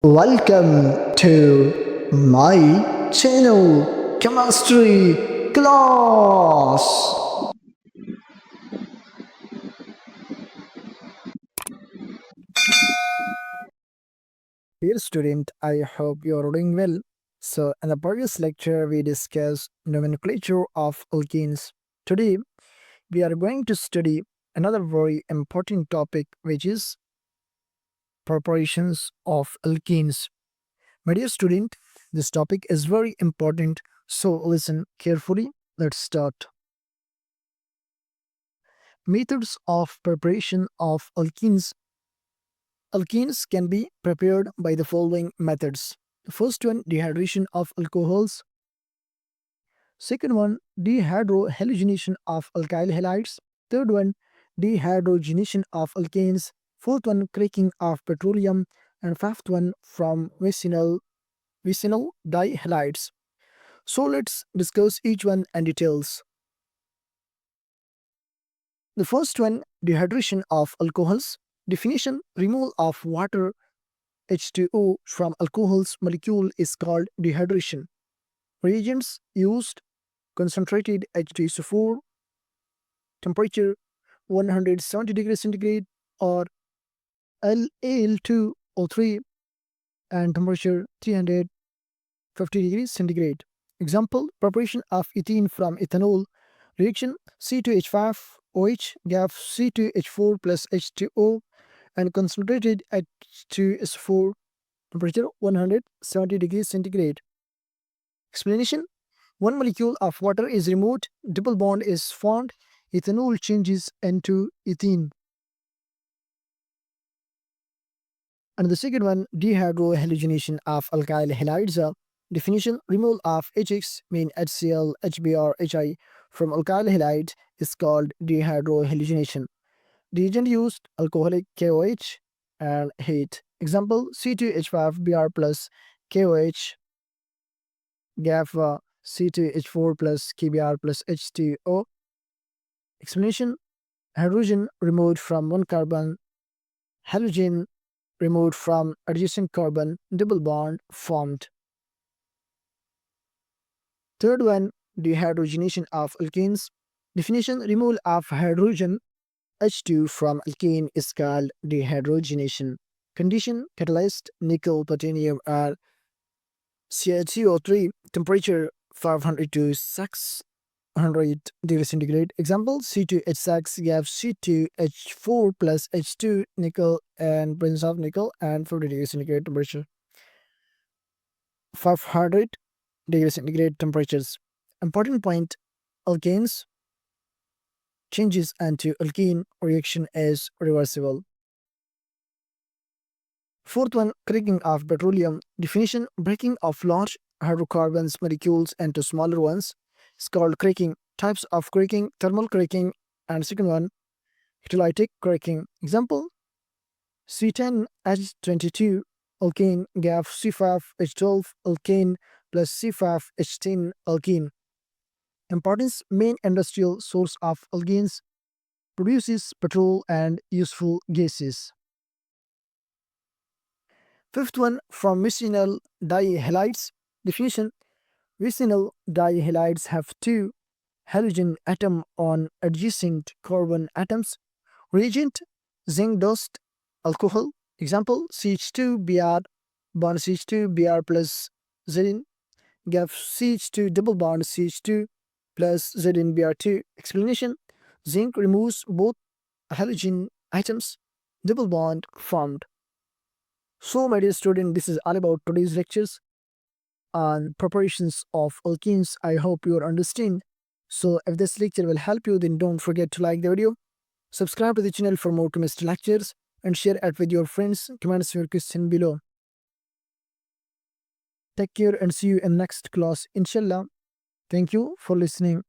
Welcome to my channel, Chemistry Class. Dear student, I hope you are doing well. So, in the previous lecture, we discussed nomenclature of alkenes. Today, we are going to study another very important topic, which is preparations of alkenes. My dear student, this topic is very important, so listen carefully. Let's start. Methods of preparation of alkenes. Alkenes can be prepared by the following methods. The first one, dehydration of alcohols. Second one, dehydrohalogenation of alkyl halides. Third one, dehydrogenation of alkanes. Fourth one, cracking of petroleum. And fifth one, from vicinal dihalides. So let's discuss each one and details. The first one, dehydration of alcohols. Definition, removal of water H2O from alcohol's molecule is called dehydration. Reagents used, concentrated H2SO4, temperature 170 degrees centigrade, or Al2O3, and temperature 350 degrees centigrade. Example, preparation of ethene from ethanol. Reaction, C2H5OH gave C2H4 plus H2O and concentrated H2SO4, temperature 170 degrees centigrade. Explanation, one molecule of water is removed, double bond is formed, ethanol changes into ethene. And the second one, dehydrohalogenation of alkyl halides. Definition, removal of HX mean HCl, HBr, HI from alkyl halide is called dehydrohalogenation. Reagent used, alcoholic KOH and heat. Example, C2H5Br plus KOH gave C2H4 plus KBr plus H2O. Explanation, hydrogen removed from one carbon, halogen removed from adjacent carbon, double bond formed. Third one, dehydrogenation of alkenes. Definition, removal of hydrogen H2 from alkene is called dehydrogenation. Condition, catalyst, nickel, platinum, or CO3, temperature 500 to 600 degrees centigrade. Example, C2H6 gives C2H4 plus H2 nickel and presence of nickel and 50 degrees centigrade temperature. 500 degrees centigrade temperatures. Important point, alkanes changes into alkene reaction is reversible. Fourth one, cracking of petroleum. Definition, breaking of large hydrocarbons molecules into smaller ones is called cracking. Types of cracking, thermal cracking, and second one, hydrolytic cracking. Example, C10H22 alkane gave C5H12 alkane plus C5H10 alkene. Importance, main industrial source of alkenes, produces petrol and useful gases. Fifth one, from vicinal dihalides. Definition, vicinal dihalides have two halogen atom on adjacent carbon atoms. Reagent, zinc dust, alcohol. Example, CH2Br bond CH2Br plus Zn gave CH2 double bond CH2 plus ZnBr2. Explanation, zinc removes both halogen atoms, double bond formed. So, my dear student, this is all about today's lectures on preparations of alkenes. I hope you understand. So, if this lecture will help you, then don't forget to like the video, subscribe to the channel for more chemistry lectures, and share it with your friends. Comment your question below. Take care and see you in next class, inshallah. Thank you for listening.